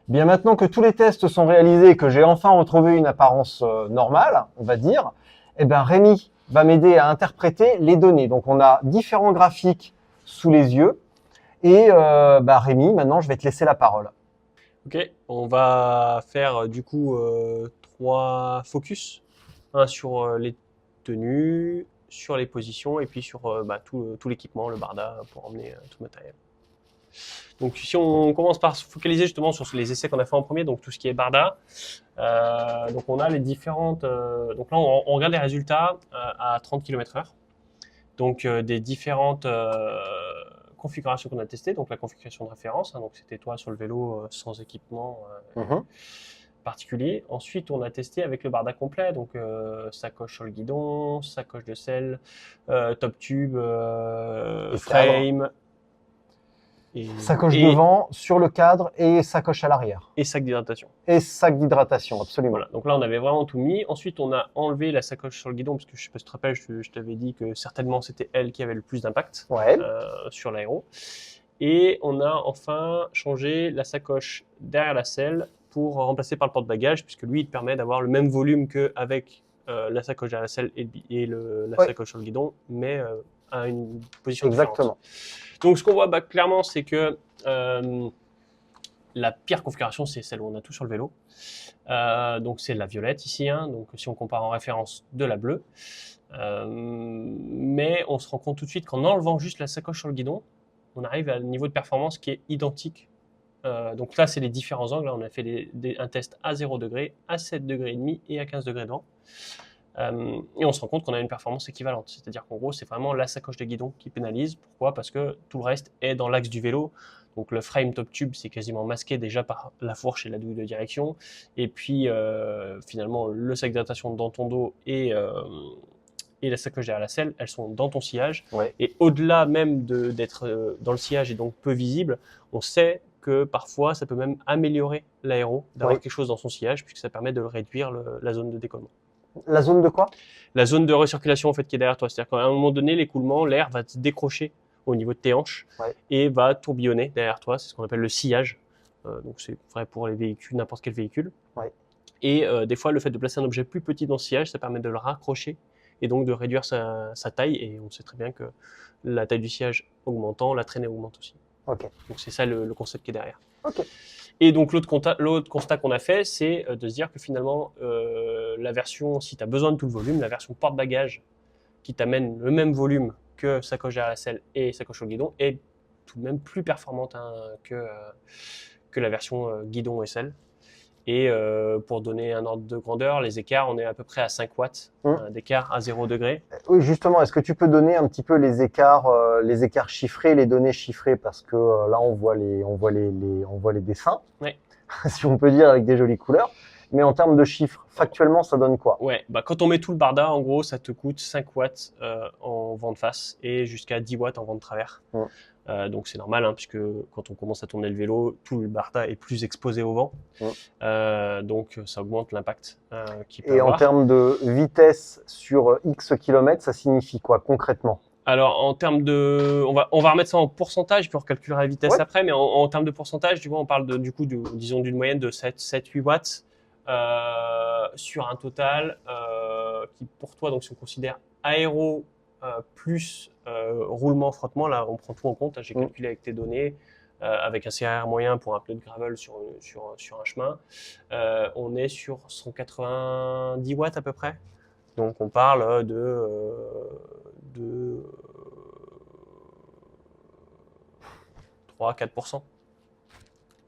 Speaker 1: Bien, maintenant que tous les tests sont réalisés et que j'ai enfin retrouvé une apparence normale, on va dire, eh ben Rémi va m'aider à interpréter les données. Donc on a différents graphiques sous les yeux et Rémi, maintenant je vais te laisser la parole.
Speaker 2: Ok, on va faire du coup 3 focus. Un sur les tenues, sur les positions et puis sur tout l'équipement, le barda pour emmener tout le matériel. Donc si on commence par se focaliser justement sur les essais qu'on a fait en premier, donc tout ce qui est barda, donc on a les différentes. Donc là on regarde les résultats à 30 km/h. Donc des différentes configuration qu'on a testée, donc la configuration de référence. Hein, donc c'était toi sur le vélo sans équipement particulier. Ensuite, on a testé avec le barda complet, donc sacoche sur le guidon, sacoche de selle, top tube, frame.
Speaker 1: Sacoche devant, sur le cadre et sacoche à l'arrière.
Speaker 2: Et sac d'hydratation.
Speaker 1: Et sac d'hydratation, absolument.
Speaker 2: Voilà, donc là on avait vraiment tout mis. Ensuite on a enlevé la sacoche sur le guidon, parce que je sais pas si tu te rappelles, je t'avais dit que certainement c'était elle qui avait le plus d'impact sur l'aéro. Et on a enfin changé la sacoche derrière la selle pour remplacer par le porte-bagages, puisque lui il te permet d'avoir le même volume qu'avec la sacoche derrière la selle et la sacoche sur le guidon, mais à une position
Speaker 1: Exactement.
Speaker 2: différente. Donc ce qu'on voit clairement, c'est que la pire configuration, c'est celle où on a tout sur le vélo. Donc c'est la violette ici, hein, donc si on compare en référence de la bleue. Mais on se rend compte tout de suite qu'en enlevant juste la sacoche sur le guidon, on arrive à un niveau de performance qui est identique. Donc là, c'est les différents angles. Là, on a fait un test à 0 degré, à 7 degrés et demi et à 15 degrés de vent. Et on se rend compte qu'on a une performance équivalente. C'est-à-dire qu'en gros, c'est vraiment la sacoche de guidon qui pénalise. Pourquoi ? Parce que tout le reste est dans l'axe du vélo. Donc le frame top tube, c'est quasiment masqué déjà par la fourche et la douille de direction. Et puis finalement, le sac d'hydratation dans ton dos et la sacoche derrière la selle, elles sont dans ton sillage.
Speaker 1: Ouais.
Speaker 2: Et au-delà même d'être dans le sillage et donc peu visible, on sait que parfois, ça peut même améliorer l'aéro, d'avoir quelque chose dans son sillage, puisque ça permet de réduire la zone de décollement.
Speaker 1: La zone de quoi ?
Speaker 2: La zone de recirculation en fait qui est derrière toi. C'est-à-dire qu'à un moment donné, l'écoulement, l'air va se décrocher au niveau de tes hanches et va tourbillonner derrière toi. C'est ce qu'on appelle le sillage. Donc c'est vrai pour les véhicules, n'importe quel véhicule. Et des fois, le fait de placer un objet plus petit dans le sillage, ça permet de le raccrocher et donc de réduire sa taille. Et on sait très bien que la taille du sillage augmentant, la traînée augmente aussi. Donc c'est ça le concept qui est derrière. Et donc l'autre constat qu'on a fait, c'est de se dire que finalement, la version, si tu as besoin de tout le volume, la version porte-bagages qui t'amène le même volume que sacoche derrière la selle et sacoche au guidon est tout de même plus performante que la version guidon et selle. Et pour donner un ordre de grandeur, les écarts, on est à peu près à 5 watts d'écart à 0 degré.
Speaker 1: Oui, justement, est-ce que tu peux donner un petit peu les écarts chiffrés, les données chiffrées, parce que là on voit les dessins, si on peut dire, avec des jolies couleurs. Mais en termes de chiffres, factuellement, ça donne quoi ?
Speaker 2: Ouais, quand on met tout le barda, en gros, ça te coûte 5 watts en vent de face et jusqu'à 10 watts en vent de travers. Donc c'est normal, hein, puisque quand on commence à tourner le vélo, tout le barda est plus exposé au vent. Donc ça augmente l'impact qu'il peut avoir.
Speaker 1: Et en termes de vitesse sur X kilomètres, ça signifie quoi concrètement ?
Speaker 2: Alors en termes de, on va remettre ça en pourcentage, puis on recalculera la vitesse après, mais en termes de pourcentage, tu vois, on parle disons d'une moyenne de 7-8 watts sur un total qui pour toi, donc si on considère aéro plus roulement frottement, là on prend tout en compte, j'ai calculé avec tes données, avec un CRR moyen pour un pneu de gravel sur un chemin, on est sur 190 watts à peu près. Donc on parle de 3-4%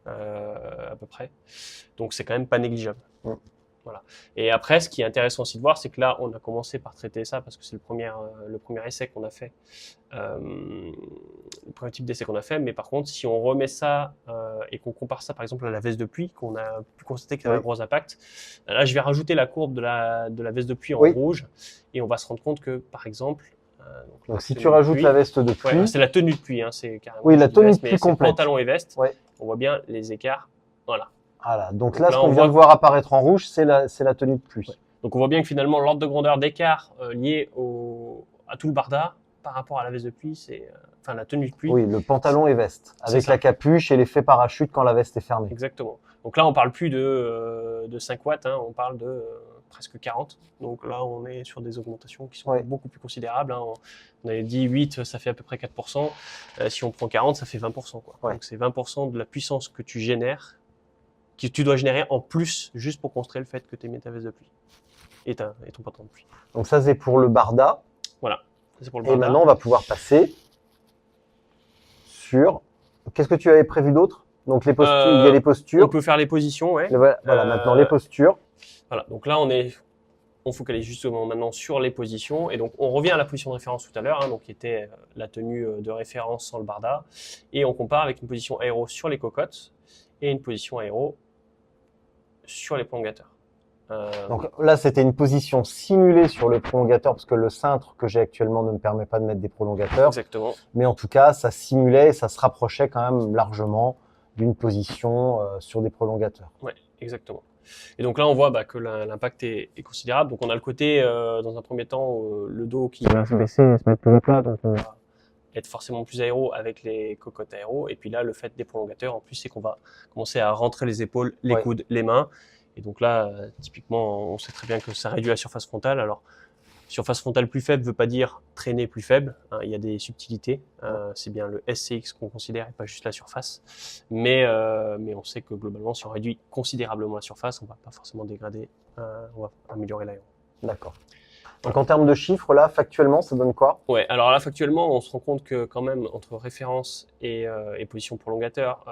Speaker 2: à peu près. Donc c'est quand même pas négligeable. Voilà. Et après, ce qui est intéressant aussi de voir, c'est que là, on a commencé par traiter ça parce que c'est le premier essai qu'on a fait, le premier type d'essai qu'on a fait. Mais par contre, si on remet ça et qu'on compare ça, par exemple, à la veste de pluie, qu'on a pu constater que ça avait un gros impact, là, je vais rajouter la courbe de la veste de pluie en rouge et on va se rendre compte que, par exemple,
Speaker 1: donc si tu rajoutes la veste de pluie,
Speaker 2: c'est la tenue de pluie, hein, c'est carrément
Speaker 1: la tenue de pluie complète,
Speaker 2: pantalon et veste. On voit bien les écarts. Voilà.
Speaker 1: Donc là, ce qu'on vient de voir apparaître en rouge, c'est la tenue de pluie.
Speaker 2: Donc on voit bien que finalement, l'ordre de grandeur d'écart lié à tout le barda par rapport à la veste de pluie, c'est la tenue de pluie.
Speaker 1: Oui, le pantalon et veste, avec la capuche et l'effet parachute quand la veste est fermée.
Speaker 2: Exactement. Donc là, on parle plus de 5 watts, hein, on parle de presque 40. Donc là, on est sur des augmentations qui sont beaucoup plus considérables. Hein. On avait dit 8, ça fait à peu près 4%. Si on prend 40, ça fait 20%. Quoi. Donc c'est 20% de la puissance que tu génères, que tu dois générer en plus, juste pour construire le fait que tu aies mis ta veste de pluie et ton pantalon de pluie.
Speaker 1: Donc ça, c'est pour le barda.
Speaker 2: Voilà. C'est pour le barda.
Speaker 1: Et maintenant, on va pouvoir passer sur... Qu'est-ce que tu avais prévu d'autre ? Donc les postures, il y a les postures.
Speaker 2: On peut faire les positions,
Speaker 1: Voilà, maintenant les postures.
Speaker 2: Voilà, donc là on est on focalise justement maintenant sur les positions. Et donc, on revient à la position de référence tout à l'heure, hein, donc qui était la tenue de référence sans le barda. Et on compare avec une position aéro sur les cocottes et une position aéro sur les prolongateurs.
Speaker 1: Donc là, c'était une position simulée sur le prolongateur parce que le cintre que j'ai actuellement ne me permet pas de mettre des prolongateurs.
Speaker 2: Exactement.
Speaker 1: Mais en tout cas, ça simulait et ça se rapprochait quand même largement d'une position sur des prolongateurs.
Speaker 2: Ouais, exactement. Et donc là, on voit que l'impact est considérable. Donc on a le côté, dans un premier temps, le dos qui va se baisser et se mettre plus plat, donc on va être forcément plus aéro avec les cocottes aéro. Et puis là, le fait des prolongateurs, en plus, c'est qu'on va commencer à rentrer les épaules, les coudes, les mains. Et donc là, typiquement, on sait très bien que ça réduit la surface frontale. Alors, surface frontale plus faible ne veut pas dire traîner plus faible. Hein, il y a des subtilités. C'est bien le SCX qu'on considère et pas juste la surface. Mais on sait que globalement, si on réduit considérablement la surface, on ne va pas forcément dégrader, on va améliorer l'aéro.
Speaker 1: D'accord. Donc en termes de chiffres, là, factuellement, ça donne quoi?
Speaker 2: Ouais, alors là, factuellement, on se rend compte que quand même, entre référence et position prolongateur,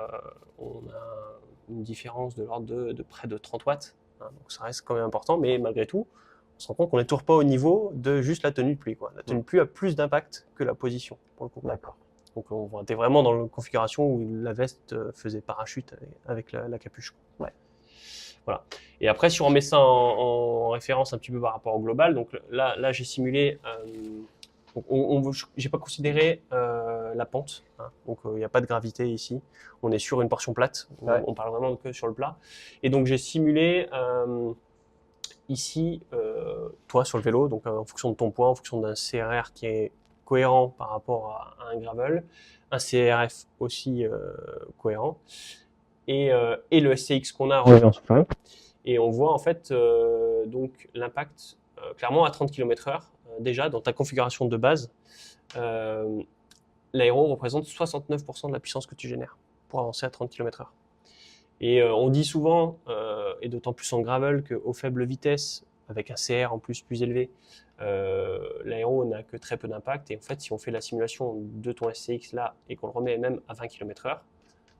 Speaker 2: on a une différence de l'ordre de près de 30 watts. Hein, donc ça reste quand même important, mais malgré tout, on se rend compte qu'on n'est toujours pas au niveau de juste la tenue de pluie, quoi. La tenue de pluie a plus d'impact que la position, pour le coup.
Speaker 1: D'accord.
Speaker 2: Donc on était vraiment dans une configuration où la veste faisait parachute avec la capuche.
Speaker 1: Ouais.
Speaker 2: Voilà. Et après, si on remet ça en référence un petit peu par rapport au global, donc là j'ai simulé, j'ai pas considéré la pente, hein, donc il n'y a pas de gravité ici. On est sur une portion plate, on parle vraiment que sur le plat. Et donc j'ai simulé ici, toi sur le vélo, donc en fonction de ton poids, en fonction d'un CRR qui est cohérent par rapport à un gravel, un CRF aussi cohérent, et le SCX qu'on a relevé en soufflerie. Et on voit en fait donc l'impact clairement à 30 km/h. Déjà, dans ta configuration de base, l'aéro représente 69% de la puissance que tu génères pour avancer à 30 km/h. Et on dit souvent, et d'autant plus en gravel, qu'aux faibles vitesses, avec un CR en plus élevé, l'aéro n'a que très peu d'impact. Et en fait, si on fait la simulation de ton SCX là et qu'on le remet même à 20 km/h,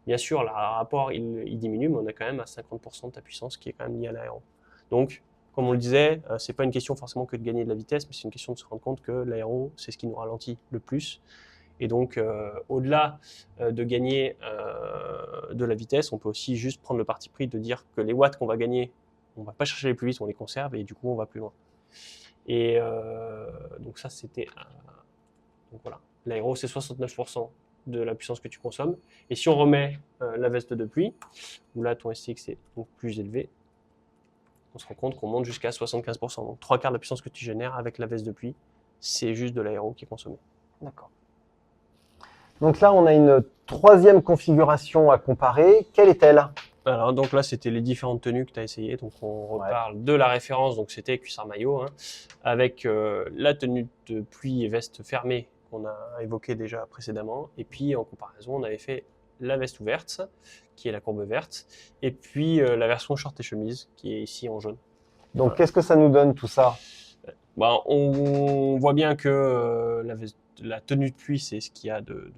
Speaker 2: bien sûr, le rapport il diminue, mais on est quand même à 50% de ta puissance qui est quand même liée à l'aéro. Donc, comme on le disait, c'est pas une question forcément que de gagner de la vitesse, mais c'est une question de se rendre compte que l'aéro, c'est ce qui nous ralentit le plus. Et donc, au-delà de gagner de la vitesse, on peut aussi juste prendre le parti pris de dire que les watts qu'on va gagner, on va pas chercher les plus vite, on les conserve et du coup, on va plus loin. Et donc ça, c'était... donc voilà, l'aéro, c'est 69% de la puissance que tu consommes. Et si on remet la veste de pluie, où là, ton SCX est donc plus élevé, on se rend compte qu'on monte jusqu'à 75%. Donc 3/4 de la puissance que tu génères avec la veste de pluie, c'est juste de l'aéro qui est consommé.
Speaker 1: D'accord. Donc là, on a une troisième configuration à comparer. Quelle est-elle?
Speaker 2: Alors donc là, c'était les différentes tenues que tu as essayées. Donc on reparle de la référence, donc c'était cuissard maillot, hein, avec la tenue de pluie et veste fermée qu'on a évoquée déjà précédemment. Et puis en comparaison, on avait fait la veste ouverte, qui est la courbe verte, et puis la version short et chemise, qui est ici en jaune.
Speaker 1: Donc voilà. Qu'est-ce que ça nous donne tout ça?
Speaker 2: On voit bien que la tenue de pluie, c'est ce qu'il y a de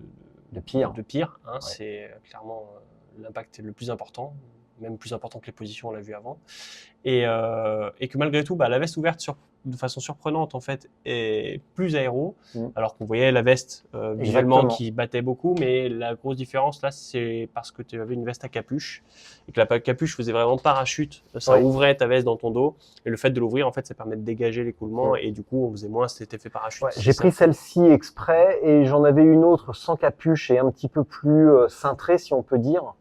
Speaker 2: pire. Hein, c'est clairement l'impact le plus important, même plus important que les positions, on l'a vu avant. Et que malgré tout, la veste ouverte de façon surprenante en fait est plus aéro, alors qu'on voyait la veste visuellement qui battait beaucoup, mais la grosse différence là, c'est parce que tu avais une veste à capuche et que la capuche faisait vraiment parachute, ça ouvrait ta veste dans ton dos, et le fait de l'ouvrir en fait, ça permet de dégager l'écoulement et du coup on faisait moins cet effet parachute.
Speaker 1: J'ai pris celle-ci exprès et j'en avais une autre sans capuche et un petit peu plus cintrée si on peut dire.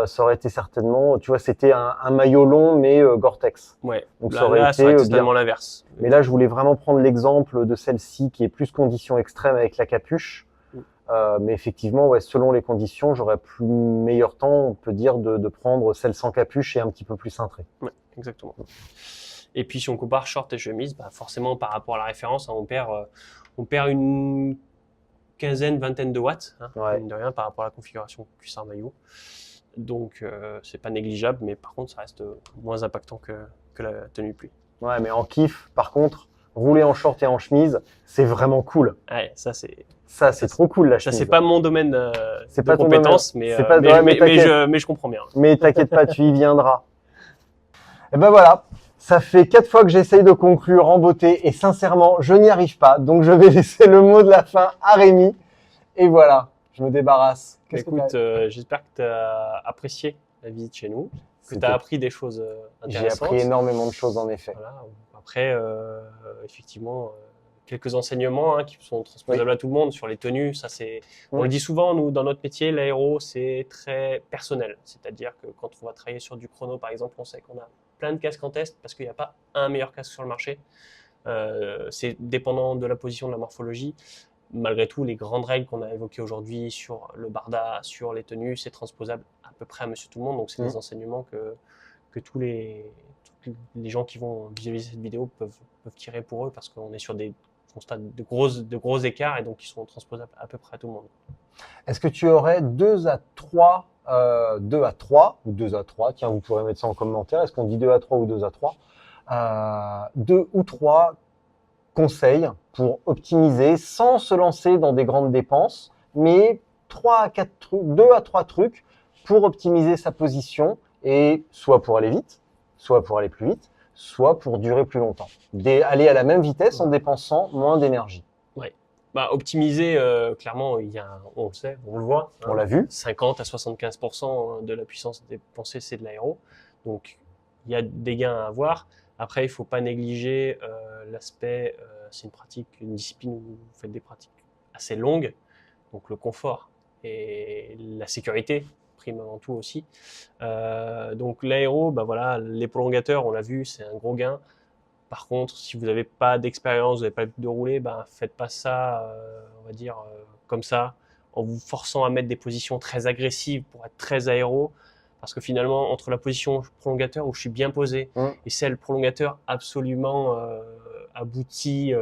Speaker 1: Ça aurait été certainement, tu vois, c'était un maillot long mais Gore-Tex.
Speaker 2: Ouais.
Speaker 1: Donc
Speaker 2: ça aurait été totalement l'inverse.
Speaker 1: Mais là, je voulais vraiment prendre l'exemple de celle-ci qui est plus conditions extrêmes avec la capuche. Mais effectivement, selon les conditions, j'aurais plus meilleur temps, on peut dire, de prendre celle sans capuche et un petit peu plus cintrée.
Speaker 2: Ouais, exactement. Et puis si on compare short et chemise, forcément par rapport à la référence, hein, on perd une quinzaine, vingtaine de watts, hein, mine de rien, par rapport à la configuration cuissard maillot. Donc c'est pas négligeable, mais par contre ça reste moins impactant que la tenue pluie.
Speaker 1: Ouais, mais en kiff, par contre, rouler en short et en chemise, c'est vraiment cool.
Speaker 2: Ouais, ça c'est
Speaker 1: trop cool la chemise.
Speaker 2: Ça c'est pas mon domaine de compétence, mais je comprends bien.
Speaker 1: Mais t'inquiète pas, tu y viendras. Et ben voilà, Ça fait 4 fois que j'essaye de conclure en beauté et sincèrement, je n'y arrive pas. Donc, je vais laisser le mot de la fin à Rémi. Et voilà, je me débarrasse. Qu'est-ce que
Speaker 2: Écoute,
Speaker 1: t'as-
Speaker 2: j'espère que tu as apprécié la visite chez nous, que tu
Speaker 1: C'était-
Speaker 2: as appris des choses
Speaker 1: J'ai
Speaker 2: intéressantes.
Speaker 1: appris énormément de choses en effet.
Speaker 2: Voilà. Après, effectivement, quelques enseignements qui sont transposables à tout le monde sur les tenues. Ça, c'est, on
Speaker 1: Oui.
Speaker 2: le dit souvent, nous, dans notre métier, l'aéro, c'est très personnel. C'est-à-dire que quand on va travailler sur du chrono, par exemple, on sait qu'on a plein de casques en test parce qu'il n'y a pas un meilleur casque sur le marché. C'est dépendant de la position, de la morphologie. Malgré tout, les grandes règles qu'on a évoquées aujourd'hui sur le barda, sur les tenues, c'est transposable à peu près à monsieur tout le monde. Donc, c'est des enseignements que tous les gens qui vont visualiser cette vidéo peuvent tirer pour eux parce qu'on est sur des constats de gros écarts et donc ils sont transposables à peu près à tout le monde.
Speaker 1: Est-ce que tu aurais 2 à 3 ou 2 à 3, tiens, vous pourrez mettre ça en commentaire, est-ce qu'on dit 2 à 3 ou 2 à 3 2 ou 3 conseils pour optimiser sans se lancer dans des grandes dépenses, mais 3 à 4 trucs, 2 à 3 trucs pour optimiser sa position et soit pour aller vite, soit pour aller plus vite, soit pour durer plus longtemps. Aller à la même vitesse en dépensant moins d'énergie.
Speaker 2: Bah, optimiser, clairement, on le sait, on le voit.
Speaker 1: On l'a vu.
Speaker 2: 50 à 75% de la puissance dépensée, c'est de l'aéro. Donc, il y a des gains à avoir. Après, il faut pas négliger l'aspect, c'est une discipline où vous faites des pratiques assez longues. Donc, le confort et la sécurité prime avant tout aussi. Donc, l'aéro, bah voilà, les prolongateurs, on l'a vu, c'est un gros gain. Par contre, si vous n'avez pas d'expérience, vous n'avez pas l'habitude de rouler, ben, faites pas ça, on va dire, comme ça, en vous forçant à mettre des positions très agressives pour être très aéro. Parce que finalement, entre la position prolongateur où je suis bien posé et celle prolongateur absolument abouti,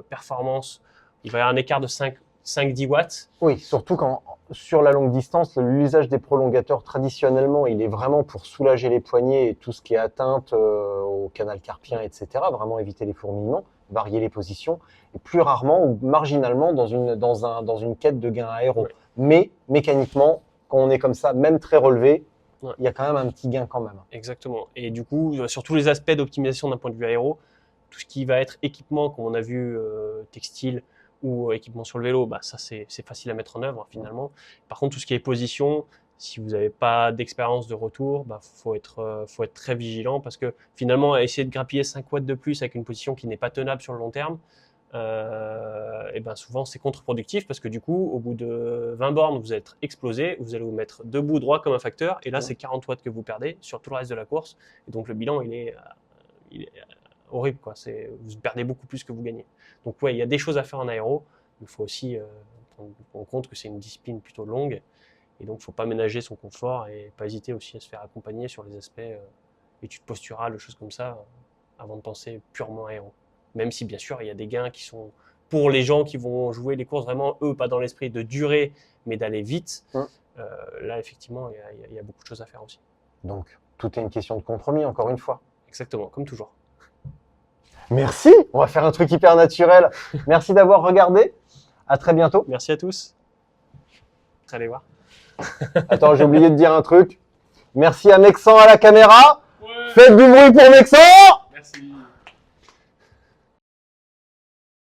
Speaker 2: performance, il va y avoir un écart de 5-10 watts.
Speaker 1: Oui, surtout quand sur la longue distance, l'usage des prolongateurs traditionnellement, il est vraiment pour soulager les poignets et tout ce qui est atteinte au canal carpien, etc. Vraiment éviter les fourmillements, varier les positions, et plus rarement ou marginalement dans une quête de gain aéro.
Speaker 2: Ouais.
Speaker 1: Mais mécaniquement, quand on est comme ça, même très relevé,
Speaker 2: Ouais.
Speaker 1: il y a quand même un petit gain quand même.
Speaker 2: Exactement. Et du coup, sur tous les aspects d'optimisation d'un point de vue aéro, tout ce qui va être équipement, comme on a vu, textile ou équipement sur le vélo, bah ça c'est facile à mettre en œuvre finalement. Par contre, tout ce qui est position, si vous n'avez pas d'expérience de retour, bah faut être très vigilant parce que finalement, essayer de grappiller 5 watts de plus avec une position qui n'est pas tenable sur le long terme, et ben souvent c'est contre-productif parce que du coup, au bout de 20 bornes, vous êtes explosé, vous allez vous mettre debout droit comme un facteur, et là c'est 40 watts que vous perdez sur tout le reste de la course, et donc le bilan il est horrible quoi. Vous perdez beaucoup plus que vous gagnez. Donc ouais, il y a des choses à faire en aéro, mais il faut aussi prendre en compte que c'est une discipline plutôt longue, et donc il ne faut pas ménager son confort et pas hésiter aussi à se faire accompagner sur les aspects études posturales, choses comme ça, avant de penser purement aéro. Même si bien sûr il y a des gains qui sont pour les gens qui vont jouer les courses vraiment, eux, pas dans l'esprit de durer, mais d'aller vite. Là effectivement il y a beaucoup de choses à faire aussi.
Speaker 1: Donc tout est une question de compromis, encore une fois.
Speaker 2: Exactement, comme toujours.
Speaker 1: Merci, on va faire un truc hyper naturel. Merci d'avoir regardé. À très bientôt.
Speaker 2: Merci à tous. Allez voir.
Speaker 1: Attends, j'ai oublié de dire un truc. Merci à Mexan à la caméra. Faites du bruit pour Mexan.
Speaker 2: Merci.